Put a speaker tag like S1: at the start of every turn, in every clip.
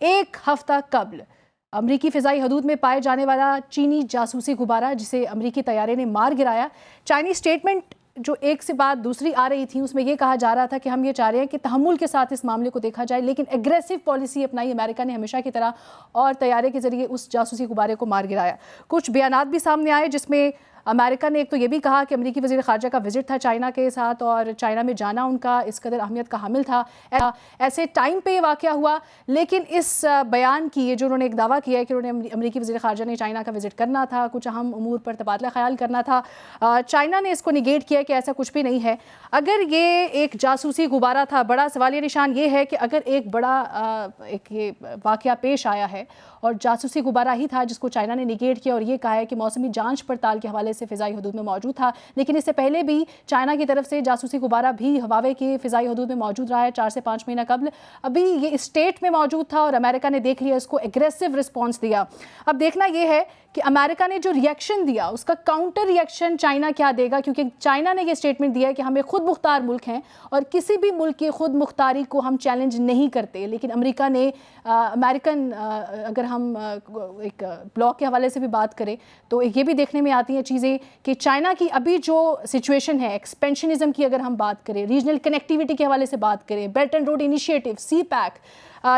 S1: एक हफ्ता कबल अमरीकी फ़िज़ाई हदूद में पाए जाने वाला चीनी जासूसी गुब्बारा जिसे अमरीकी तैयारे ने मार गिराया। चाइनीज़ स्टेटमेंट जो एक से बाद दूसरी आ रही थी उसमें यह कहा जा रहा था कि हम ये चाह रहे हैं कि तहम्मुल के साथ इस मामले को देखा जाए, लेकिन एग्रेसिव पॉलिसी अपनाई अमेरिका ने हमेशा की तरह और तैयारे के जरिए उस जासूसी गुब्बारे को मार गिराया। कुछ बयानात भी सामने आए जिसमें अमेरिका ने एक तो ये भी कहा कि अमरीकी वज़ीर ख़ारजा का विजिट था चाइना के साथ और चाइना में जाना उनका इस कदर अहमियत का हामिल था। ऐसे टाइम पे ये वाक़या हुआ, लेकिन इस बयान की ये जो उन्होंने एक दावा किया है कि उन्होंने अमरीकी वज़ीर ख़ारजा ने चाइना का विजिट करना था, कुछ अहम उमूर पर तबादला ख्याल करना था, चाइना ने इसको निगेट किया कि ऐसा कुछ भी नहीं है। अगर ये एक जासूसी गुब्बारा था, बड़ा सवालिया निशान ये है कि अगर एक बड़ा एक ये वाक़या पेश आया है और जासूसी गुब्बारा ही था जिसको चाइना ने निगेट किया और ये कहा है कि मौसमी जांच पड़ताल के हवाले से फ़िज़ाई हदूद में मौजूद था, लेकिन इससे पहले भी चाइना की तरफ से जासूसी गुब्बारा भी हवावे के फ़िज़ाई हदूद में मौजूद रहा है 4 से 5 महीना कबल। अभी ये स्टेट में मौजूद था और अमेरिका ने देख लिया, इसको एग्रेसिव रिस्पॉन्स दिया। अब देखना ये है कि अमेरिका ने जो रिएक्शन दिया उसका काउंटर रिएक्शन चाइना क्या देगा, क्योंकि चाइना ने ये स्टेटमेंट दिया है कि हम एक खुद मुख्तार मुल्क हैं और किसी भी मुल्क की खुद मुख्तारी को हम चैलेंज नहीं करते। लेकिन अमेरिका ने अमेरिकन अगर हम एक ब्लॉक के हवाले से भी बात करें तो ये भी देखने में आती हैं चीज़ें कि चाइना की अभी जो सिचुएशन है, एक्सपेंशनिज्म की अगर हम बात करें, रीजनल कनेक्टिविटी के हवाले से बात करें, belt and road initiative, CPEC,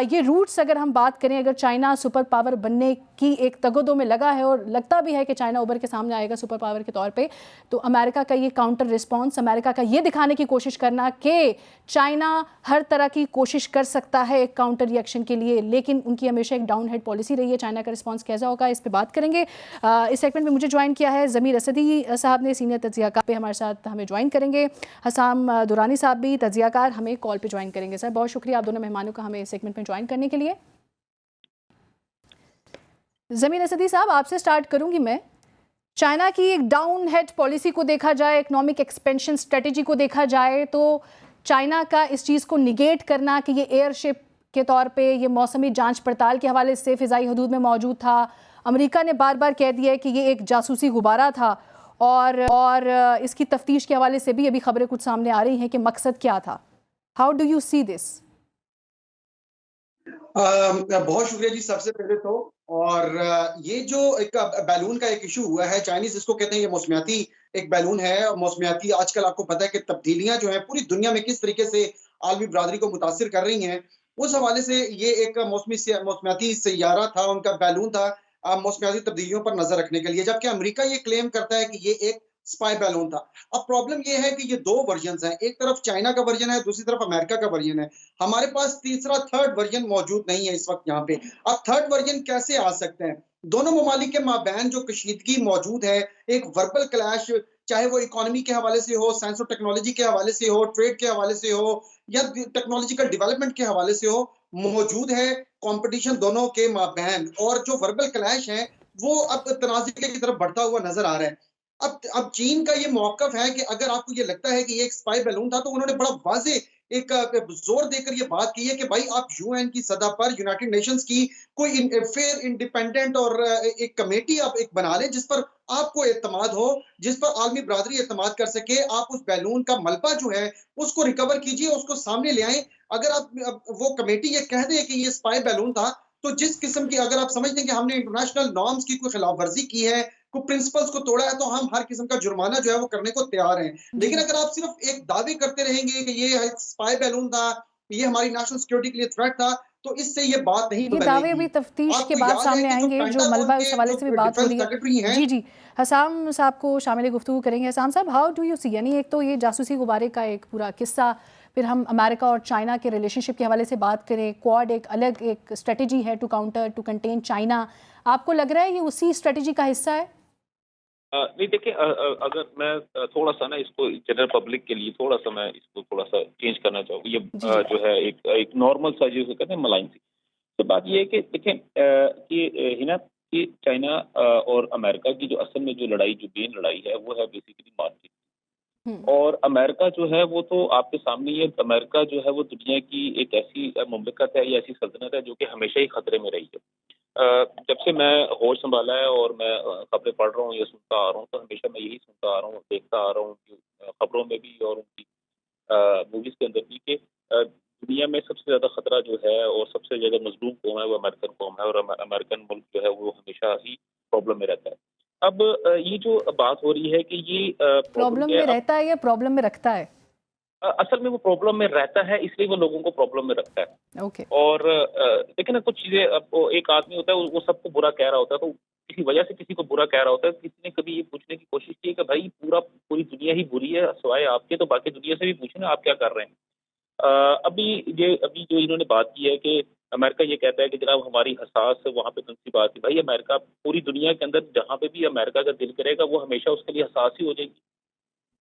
S1: ये रूट्स अगर हम बात करें, अगर चाइना सुपर पावर बनने की एक तगोदो में लगा है और लगता भी है कि चाइना उभर के सामने आएगा सुपर पावर के तौर पे, तो अमेरिका का ये काउंटर रिस्पांस, अमेरिका का ये दिखाने की कोशिश करना कि चाइना हर तरह की कोशिश कर सकता है एक काउंटर रिएक्शन के लिए, लेकिन उनकी हमेशा एक डाउन हेड पॉलिसी रही है। चाइना का रिस्पॉन्स कैसा होगा इस पर बात करेंगे। इस सेगमेंट में मुझे ज्वाइन किया है ज़मीर असदी साहब ने, सीनियर तज्ज़ियाकार पे हमारे साथ हमें ज्वाइन करेंगे। हसाम दुरानी साहब भी तज्ज़ियाकार हमें कॉल पे ज्वाइन करेंगे। सर बहुत शुक्रिया आप दोनों मेहमानों का हमें इस सेगमेंट में ज्वाइन करने के लिए। ज़मीर असदी साहब आपसे स्टार्ट करूंगी मैं। चाइना की एक डाउन हेड पॉलिसी को देखा जाए, इकोनॉमिक एक्सपेंशन स्ट्रेटजी को देखा जाए, तो चाइना का इस चीज़ को निगेट करना कि ये एयरशिप के तौर पे ये मौसमी जांच पड़ताल के हवाले से फ़िज़ाई हदूद में मौजूद था। अमेरिका ने बार बार कह दिया है कि ये एक जासूसी गुब्बारा था और इसकी तफ्तीश के हवाले से भी अभी खबरें कुछ सामने आ रही हैं कि मकसद क्या था। How do you see this?
S2: बहुत शुक्रिया जी सबसे पहले तो। और ये जो एक बैलून का एक इशू हुआ है, चाइनीज इसको कहते हैं, ये मौसमियाती एक बैलून है। मौसमियाती आजकल आपको पता है कि तब्दीलियां जो है पूरी दुनिया में किस तरीके से आलमी बरादरी को मुतासिर कर रही हैं, उस हवाले से ये एक मौसमियाती सैयारा था, उनका बैलून था मौसमियाती तब्दीलियों पर नजर रखने के लिए। जबकि अमेरिका ये क्लेम करता है कि ये एक स्पाई बैलून था। अब प्रॉब्लम ये है कि ये दो वर्जन हैं, एक तरफ चाइना का वर्जन है, दूसरी तरफ अमेरिका का वर्जन है। हमारे पास तीसरा थर्ड वर्जन मौजूद नहीं है इस वक्त यहाँ पे। अब थर्ड वर्जन कैसे आ सकते हैं? दोनों ममालिक के माबैन जो कशीदगी मौजूद है, एक वर्बल क्लैश, चाहे वो इकोनॉमी के हवाले से हो, साइंस और टेक्नोलॉजी के हवाले से हो, ट्रेड के हवाले से हो या टेक्नोलॉजिकल डेवलपमेंट के हवाले से हो, मौजूद है। कंपटीशन दोनों के माबैन और जो वर्बल क्लैश है वो अब तनाज़े की तरफ बढ़ता हुआ नजर आ रहा है। अब चीन का ये मौकफ है कि अगर आपको ये लगता है कि ये एक स्पाई बैलून था, तो उन्होंने बड़ा वाज़े एक जोर देकर ये बात की है कि भाई आप यूएन की सतह पर, यूनाइटेड नेशंस की कोई फेयर, इंडिपेंडेंट और एक कमेटी आप एक बना लें जिस पर आपको एतमाद हो, जिस पर आलमी बरादरी एतमाद कर सके। आप उस बैलून का मलबा जो है उसको रिकवर कीजिए, उसको सामने ले आए। अगर आप वो कमेटी ये कह दे कि ये स्पाई बैलून था, तो जिस किस्म की अगर आप समझते हैं कि हमने इंटरनेशनल नॉर्म्स की कोई खिलाफ वर्जी की है, को प्रिंसिपल्स को तोड़ा है, तो हम हर किस्म का जुर्माना जो है वो करने को तैयार हैं। लेकिन अगर आप सिर्फ एक दावे करते रहेंगे कि ये एक स्पाई बैलून था, ये हमारी नेशनल सिक्योरिटी के लिए थ्रेट था, तो इससे ये बात नहीं
S1: ये दावे
S2: बनेगी।
S1: अभी तफ्तीश के
S2: आपको
S1: बाद
S2: याद है
S1: सामने
S2: कि जो
S1: आएंगे, जो
S2: पेंटागन
S1: मलबा
S2: के
S1: उस हवाले
S2: जो
S1: से भी बात हो
S2: डिफेंस
S1: रही है।
S2: सेक्रेटरी हैं,
S1: जी जी, हसाम साहब को शामिल गुफ्तगू करेंगे। हसाम साहब, हाउ डू यू सी, यानी एक तो ये जासूसी गुब्बारे का एक पूरा किस्सा, फिर हम अमेरिका और चाइना के रिलेशनशिप के हवाले से बात करें, क्वाड एक अलग एक स्ट्रेटजी है to counter to contain China. आपको लग रहा है ये उसी स्ट्रेटजी का हिस्सा है?
S3: नहीं देखिए, अगर मैं थोड़ा सा ना इसको जनरल पब्लिक के लिए थोड़ा सा मैं इसको थोड़ा सा चेंज करना चाहूँगा। ये
S1: जी जी।
S3: जो है एक नॉर्मल सा जिसे कहते हैं मलाइन सी। तो बात ये है कि देखें कि हिना कि चाइना और अमेरिका की जो असल में जो लड़ाई, जो मेन लड़ाई है, वो है बेसिकली मार्केट।
S1: हम्म।
S3: और अमेरिका जो है वो तो आपके सामने ही है। अमेरिका जो है वो दुनिया की एक ऐसी मुमलिकत है या ऐसी सल्तनत है जो कि हमेशा ही खतरे में रही है। जब से मैं होश संभाला है और मैं खबरें पढ़ रहा हूँ या सुनता आ रहा हूँ, तो हमेशा मैं यही सुनता आ रहा हूँ, देखता आ रहा हूँ कि खबरों में भी और उनकी मूवीज के अंदर भी कि दुनिया में सबसे ज़्यादा खतरा जो है और सबसे ज़्यादा मज़लूम कौम है वो अमेरिकन कौम है, और अमेरिकन मुल्क जो है वो हमेशा ही प्रॉब्लम में रहता है। अब ये जो बात हो रही है कि ये प्रॉब्लम
S1: प्रॉब्लम
S3: क्या
S1: में
S3: है,
S1: रहता है या प्रॉब्लम में रखता है?
S3: असल में वो प्रॉब्लम में रहता है, इसलिए वो लोगों को प्रॉब्लम में रखता है।
S1: ओके।
S3: और देखिए ना, कुछ चीज़ें, अब वो एक आदमी होता है, वो सबको बुरा कह रहा होता है, तो किसी वजह से किसी को बुरा कह रहा होता है। किसी ने कभी ये पूछने की कोशिश की है कि भाई पूरी दुनिया ही बुरी है सिवाय आपके, तो बाकी दुनिया से भी पूछो ना आप क्या कर रहे हैं? अभी जो इन्होंने बात की है कि अमेरिका ये कहता है कि जनाब हमारी हसास वहाँ पे कौन-सी बात है? भाई अमेरिका पूरी दुनिया के अंदर जहाँ पे भी अमेरिका का दिल करेगा वो हमेशा उसके लिए हसास ही हो जाएगी।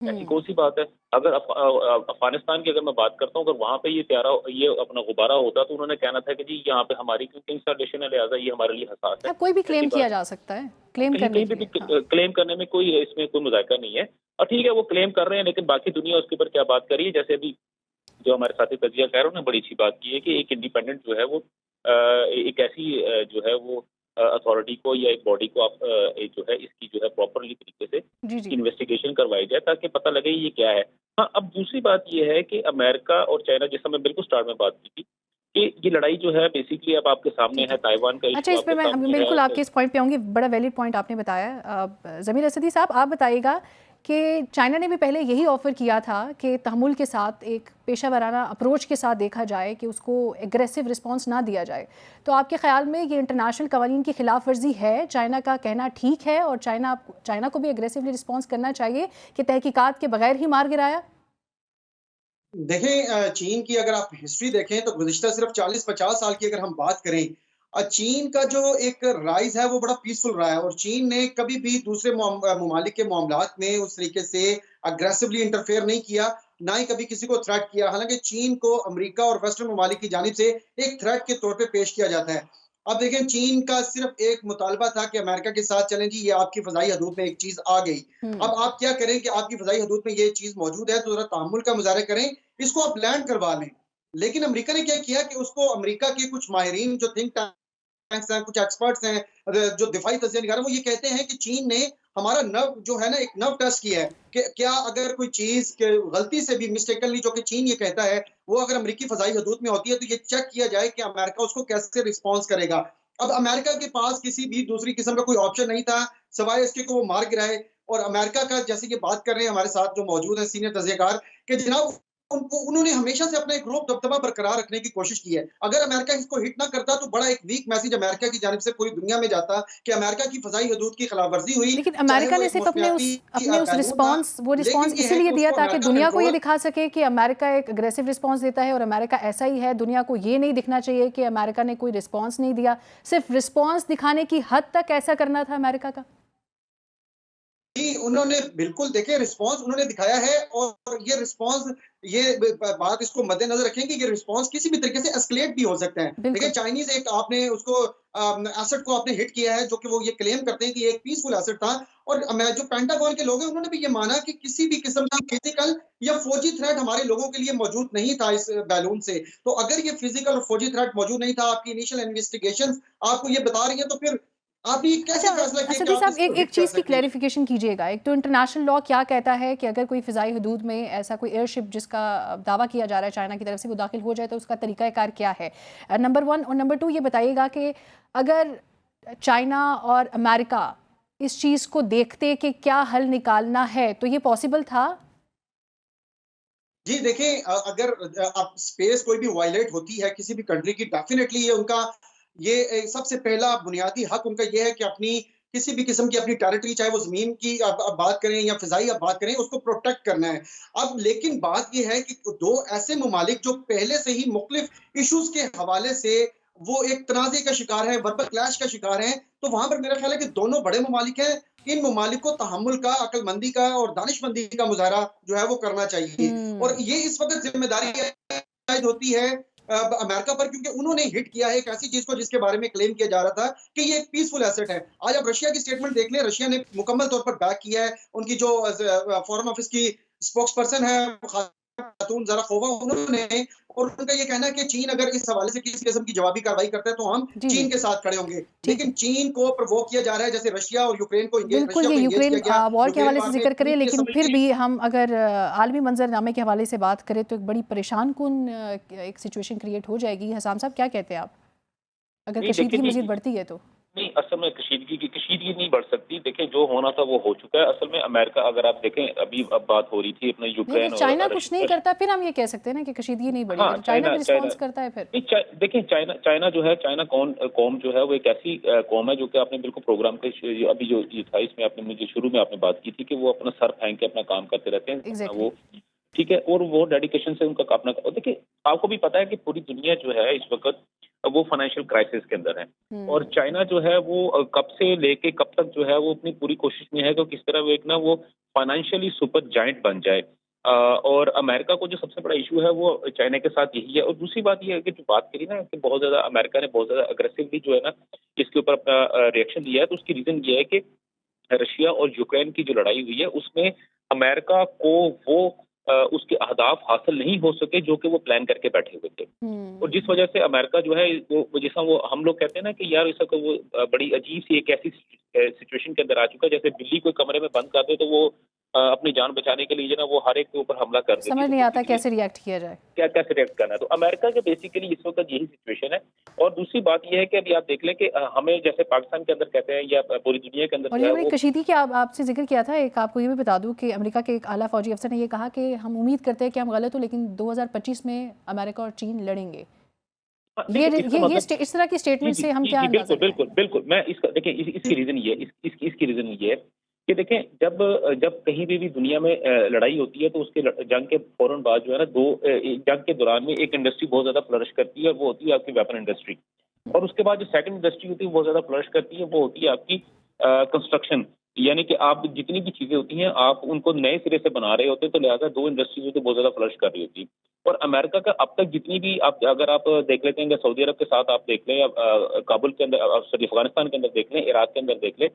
S3: ऐसी
S1: हुँ।
S3: कौन-सी बात है? अगर अफ़गानिस्तान की अगर मैं बात करता हूँ, अगर वहाँ पे ये अपना गुब्बारा होता तो उन्होंने कहना था कि जी यहाँ पे हमारी क्योंकि इंस्टॉलेशन है, लिहाज़ा ये हमारे लिए हसास है।
S1: हाँ, कोई भी
S3: ऐसी
S1: क्लेम किया
S3: बात
S1: जा सकता है, क्लेम
S3: कहीं
S1: करने
S3: कहीं
S1: के
S3: पे भी
S1: लिए। हाँ।
S3: क्लेम करने में इसमें कोई मज़ाक़ा नहीं है। और ठीक है, वो क्लेम कर रहे हैं, लेकिन बाकी दुनिया उसके ऊपर क्या बात कर रही है? जैसे अभी जो हमारे साथी तजिया कह रहे हैं, उन्होंने बड़ी अच्छी बात की है कि एक इंडिपेंडेंट जो है वो एक ऐसी जो है वो अथॉरिटी को या एक बॉडी को आप एक जो है इसकी जो है प्रॉपरली तरीके से
S1: जी, जी।
S3: इन्वेस्टिगेशन करवाई जाए ताकि पता लगे ये क्या है। हाँ, अब दूसरी बात ये है कि अमेरिका और चाइना, जैसा मैं बिल्कुल स्टार्ट में बात की थी, कि ये लड़ाई जो है बेसिकली अब आपके सामने
S1: ठीक
S3: है,
S1: है।
S3: ताइवान का
S1: अच्छा,
S3: इश्यू
S1: इस पे
S3: आपके
S1: मैं
S3: सामने
S1: बिल्कुल
S3: है।
S1: आपके इस पॉइंट पे आऊँगी, बड़ा वैलिड पॉइंट आपने बताया। ज़मीर असदी साहब, आप बताइएगा कि चाइना ने भी पहले यही ऑफ़र किया था कि तहम्मुल के साथ, एक पेशा-वराना अप्रोच के साथ देखा जाए, कि उसको एग्रेसिव रिस्पॉन्स ना दिया जाए। तो आपके ख़्याल में ये इंटरनेशनल कवानीन की खिलाफ वर्जी है? चाइना का कहना ठीक है और चाइना को भी एग्रेसिवली रिस्पॉन्स करना चाहिए कि तहकीकात के बगैर ही मार गिराया?
S2: देखें, चीन की अगर आप हिस्ट्री देखें तो गुज़िश्ता सिर्फ़ 40-50 साल की अगर हम बात करें, चीन का जो एक राइज़ है वो बड़ा पीसफुल रहा है और चीन ने कभी भी दूसरे ममालिक के मामलात में उस तरीके से अग्रेसिवली इंटरफेयर नहीं किया, ना ही कभी किसी को थ्रेट किया। हालाँकि चीन को अमेरिका और वेस्टर्न ममालिक की जानिब से एक थ्रेट के तौर पे पेश किया जाता है। अब देखें, चीन का सिर्फ़ एक मुतालबा था कि अमेरिका के साथ चलें जी, ये आपकी फ़ज़ाई हदूद में एक चीज़ आ गई।
S1: हुँ।
S2: अब आप क्या करें कि आपकी फ़ज़ाई हदूद में ये चीज़ मौजूद है, तो ज़रा तहम्मुल का मुज़ाहरा करें, इसको आप लैंड करवा लें। लेकिन अमेरिका ने क्या किया कि उसको अमेरिका के कुछ माहिरीन जो थिंक टैंक्स हैं, कुछ एक्सपर्ट्स हैं, जो दिफाई तज्ज़िया निगार हैं, वो ये कहते हैं कि चीन ने हमारा नर्व जो है ना, एक नर्व टेस्ट किया है कि क्या अगर कोई चीज़ के गलती से भी मिस्टेकनली, जो कि चीन ये कहता है, वो अगर अमेरिकी फ़ज़ाई हदूद में होती है, तो ये चेक किया जाए कि अमेरिका उसको कैसे रिस्पॉन्स करेगा। अब अमेरिका के पास किसी भी दूसरी किस्म का कोई ऑप्शन नहीं था, सिवाय इसके कि वो मार गिराए। और अमेरिका का, जैसे कि बात कर रहे हैं हमारे साथ जो मौजूद हैं सीनियर तज्ज़ियाकार, कि जनाब उन्होंने हमेशा से अपना एक रोब दबदबा बरकरार रखने की कोशिश की है। अगर अमेरिका इसको हिट ना करता तो बड़ा एक वीक मैसेज अमेरिका की जानिब से पूरी दुनिया में जाता कि अमेरिका की फ़ज़ाई हदूद की खिलाफवर्ज़ी हुई,
S1: लेकिन
S2: चाहे
S1: अमेरिका
S2: वो
S1: ने
S2: एक
S1: सिर्फ
S2: मौसमियाती
S1: अपने उस
S2: बैलून था।
S1: रिस्पॉन्स वो
S2: लेकिन
S1: रिस्पॉन्स
S2: ये है
S1: इसीलिए
S2: कि
S1: दिया
S2: उसको
S1: था कि
S2: अमेरिका
S1: दुनिया को ये
S2: कंट्रोल
S1: दिखा सके कि अमेरिका एक अग्रेसिव रिस्पॉन्स देता है और अमेरिका ऐसा ही है। दुनिया को ये नहीं दिखना चाहिए कि अमेरिका ने कोई रिस्पॉन्स नहीं दिया। सिर्फ रिस्पॉन्स दिखाने की हद तक ऐसा करना था अमेरिका का?
S2: जी, उन्होंने बिल्कुल देखिए रिस्पॉन्स उन्होंने दिखाया है और ये रिस्पॉन्स, ये बात इसको मद्देनजर रखें कि ये रिस्पॉन्स किसी भी तरीके से एस्केलेट भी हो सकते हैं। देखिए,
S1: बिल्कुल।
S2: चाइनीज एक आपने उसको एसेट को आपने हिट किया है, जो कि वो ये क्लेम करते हैं कि ये एक पीसफुल एसेट था। और मैं जो पेंटागन के लोग हैं उन्होंने भी ये माना कि किसी भी किस्म का फिजिकल या फौजी थ्रेट हमारे लोगों के लिए मौजूद नहीं था इस बैलून से। तो अगर ये फिजिकल और फौजी थ्रेट मौजूद नहीं था, आपकी इनिशियल इन्वेस्टिगेशन आपको ये बता रही है, तो फिर आपने ये
S1: अच्छा,
S2: कैसे फैसला किया कि
S1: असदी
S2: आप
S1: साहब,
S2: इसको
S1: एक
S2: हिट
S1: एक
S2: कर
S1: चीज़ की
S2: सकते हैं?
S1: क्लैरिफिकेशन कीजिएगा। एक तो इंटरनेशनल लॉ क्या कहता है कि अगर कोई फ़िज़ाई हदूद में ऐसा कोई एयरशिप जिसका दावा किया जा रहा है चाइना की तरफ से, वो दाखिल हो जाए तो उसका तरीक़ाकार क्या है? नंबर 1 और नंबर 2 ये बताइएगा कि अगर चाइना और अमेरिका इस चीज़ को देखते कि क्या हल निकालना है, तो ये पॉसिबल था?
S2: जी, देखें, अगर अब स्पेस कोई भी वायलेट होती है किसी भी कंट्री की, डेफिनिटली ये उनका ये सबसे पहला बुनियादी हक उनका ये है कि अपनी किसी भी किस्म की अपनी टेरिटरी, चाहे वो ज़मीन की अब बात करें या फ़िज़ाई अब बात करें, उसको प्रोटेक्ट करना है। अब लेकिन बात ये है कि 2 ऐसे ममालिक जो पहले से ही मुख्तलिफ इश्यूज़ के हवाले से वो एक तनाज़े का शिकार है, वर्बल क्लैश का शिकार हैं, तो वहाँ पर मेरा ख़्याल है कि दोनों बड़े ममालिक हैं। इन ममालिक को तहम्मुल का, अक्लमंदी का और दानिशमंदी का मुज़ाहरा जो है वो करना चाहिए। और
S1: हुँ।
S2: ये इस वक़्त ज़िम्मेदारी आयद होती है अमेरिका पर, क्योंकि उन्होंने हिट किया है एक ऐसी चीज़ को जिसके बारे में क्लेम किया जा रहा था कि ये एक पीसफुल एसेट है। आज आप रशिया की स्टेटमेंट देख लें, रशिया ने मुकम्मल तौर पर बैक किया है। उनकी जो फॉरेन ऑफिस की स्पोक्स पर्सन है, खातून ज़राखोवा उन्होंने, और उनका ये कहना है कि चीन अगर इस हवाले से किसी किस्म की जवाबी कार्रवाई करता है तो हम
S1: जी,
S2: चीन
S1: जी।
S2: के साथ खड़े होंगे।
S1: ठीक
S2: लेकिन
S1: है।
S2: चीन को प्रोवोक किया जा रहा है, जैसे रशिया और यूक्रेन को
S1: बिल्कुल,
S2: रशिया
S1: ये
S2: को एंगेज
S1: यूक्रेन
S2: किया गया।
S1: वॉर के
S2: यूक्रेन
S1: हवाले से
S2: वार में
S1: ज़िक्र करें,
S2: चीन ये
S1: लेकिन
S2: समझ
S1: फिर
S2: ली।
S1: भी हम अगर आलमी मंजरनामे के हवाले से बात करें तो एक बड़ी परेशान-कुन एक सिचुएशन क्रिएट हो जाएगी। हसाम साहब, क्या कहते हैं आप? अगर
S3: नहीं देखिए,
S1: कशीदगी
S3: नहीं
S1: मज़ीद बढ़ती है तो?
S3: नहीं, असल में कशीदगी नहीं बढ़ सकती। देखिए, जो होना था वो हो चुका है। असल में अमेरिका, अगर आप देखें, अभी अब बात हो रही थी अपने
S1: नहीं, अगर
S3: यूक्रेन
S1: चाइना
S3: और
S1: कुछ नहीं करता फिर हम ये कह सकते हैं ना कि कशीदगी नहीं बढ़ी।
S3: हाँ,
S1: अगर चाइना
S3: चाइना
S1: भी
S3: चाइना
S1: रिस्पॉन्स करता है फिर?
S3: नहीं, देखिए, चाइना चाइना जो है, चाइना कौम जो है वो एक ऐसी कौम है जो कि आपने बिल्कुल प्रोग्राम के अभी जो ये था इसमें आपने मुझे शुरू में आपने बात की थी कि वो अपना सर फेंक के अपना काम करते रहते हैं, अपना
S1: एग्ज़ैक्टली।
S3: वो ठीक है, और वो डेडिकेशन से उनका अपना, और देखिए, आपको भी पता है कि पूरी दुनिया जो है इस वक़्त वो फाइनेंशियल क्राइसिस के अंदर है। और
S1: हुँ।
S3: चाइना जो है वो कब से लेके कब तक जो है वो अपनी पूरी कोशिश में है कि किस तरह वो एक ना वो फाइनेंशियली सुपर जायंट बन जाए। और अमेरिका को जो सबसे बड़ा इश्यू है वो चाइना के साथ यही है। और दूसरी बात ये है कि जो बात करी ना कि बहुत ज़्यादा अमेरिका ने बहुत ज़्यादा अग्रेसिवली जो है ना इसके ऊपर अपना रिएक्शन दिया है, तो उसकी रीज़न ये है कि रशिया और यूक्रेन की जो लड़ाई हुई है उसमें अमेरिका को वो उसके अहदाफ हासिल नहीं हो सके जो कि वो प्लान करके बैठे हुए थे। और
S1: हुँ।
S3: जिस वजह से अमेरिका जो है वो जैसा वो हम लोग कहते हैं ना कि यार इस वक्त वो बड़ी अजीब सी एक ऐसी सिचुएशन के अंदर आ चुका है, जैसे बिल्ली को कमरे में बंद कर दे तो वो अपनी जान बचाने के लिए जो ना वो हर एक के ऊपर हमला कर देती है।
S1: समझ
S3: तो
S1: नहीं आता
S3: बेसिकली
S1: कैसे रिएक्ट किया जाए।
S3: क्या कैसे रिएक्ट करना है, तो अमेरिका के बेसिकली इस वक्त यही सिचुएशन है। और दूसरी बात यह है कि अभी आप देख लें कि हमें जैसे पाकिस्तान के अंदर कहते हैं या पूरी दुनिया के अंदर
S1: और
S3: जो
S1: ये
S3: है
S1: बड़ी
S3: वो
S1: कशीदगी की आपसे ज़िक्र किया था, एक आपको ये भी बता दूँ कि अमेरिका के एक आला फ़ौजी अफ़सर ने ये कहा कि हम उम्मीद करते हैं कि हम गलत हो, लेकिन 2025 में अमेरिका और चीन लड़ेंगे।
S3: हाँ, देखिए इसका मतलब
S1: इस तरह की
S3: जी,
S1: स्टेटमेंट
S3: जी,
S1: से हम
S3: जी,
S1: क्या
S3: जी,
S1: अंदाज़ा
S3: बिल्कुल,
S1: लगाएँ?
S3: बिल्कुल, बिल्कुल। मैं इसका देखिए इसकी रीज़न ये है, इसकी रीज़न ये है कि देखें, जब कहीं भी दुनिया में लड़ाई होती है तो उसके जंग के फ़ौरन बाद जो है ना जंग के दौरान में एक इंडस्ट्री बहुत ज़्यादा फ्लरिश करती है, वो होती है आपकी वेपन इंडस्ट्री। और उसके बाद जो सेकंड इंडस्ट्री होती है, वो ज़्यादा फ्लरिश करती है, वो होती है आपकी कंस्ट्रक्शन। यानी कि आप जितनी भी चीज़ें होती हैं, आप उनको नए सिरे से बना रहे होते हैं, तो लिहाज़ा 2 इंडस्ट्रीज़ होती है, बहुत ज़्यादा फ्लरिश कर रही होती है। और अमेरिका का अब तक जितनी भी आप अगर आप देख लेते हैं, सऊदी अरब के साथ आप देख लें या काबुल के अंदर, सॉरी, अफ़गानिस्तान के अंदर देख लें, इराक के अंदर देख लें,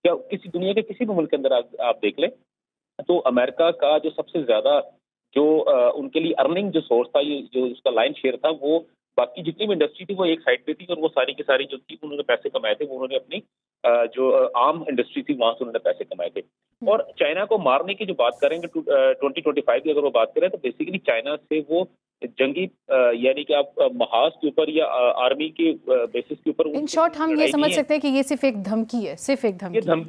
S3: या किसी दुनिया के किसी भी मुल्क के अंदर आप देख लें, तो अमेरिका का जो सबसे ज़्यादा जो उनके लिए अर्निंग जो सोर्स था, ये जो उसका लाइन शेयर था, वो बाकी जितनी भी इंडस्ट्री थी वो एक साइड पे थी, और वो सारी की सारी जो थी उन्होंने पैसे कमाए थे, वो उन्होंने अपनी जो आर्म इंडस्ट्री थी वहाँ से उन्होंने पैसे कमाए थे।
S1: हुँ।
S3: और चाइना को मारने की जो बात करेंगे 2025 की अगर वो बात करें, तो बेसिकली चाइना से वो जंगी यानी कि आप महाज के ऊपर या आर्मी के बेसिस के ऊपर
S1: इन
S3: उनसे
S1: शॉर्ट हम ये
S3: लड़ाई नहीं
S1: समझ
S3: है।
S1: सकते हैं कि ये सिर्फ़ एक धमकी है, सिर्फ़ एक
S3: ये
S1: धमकी है।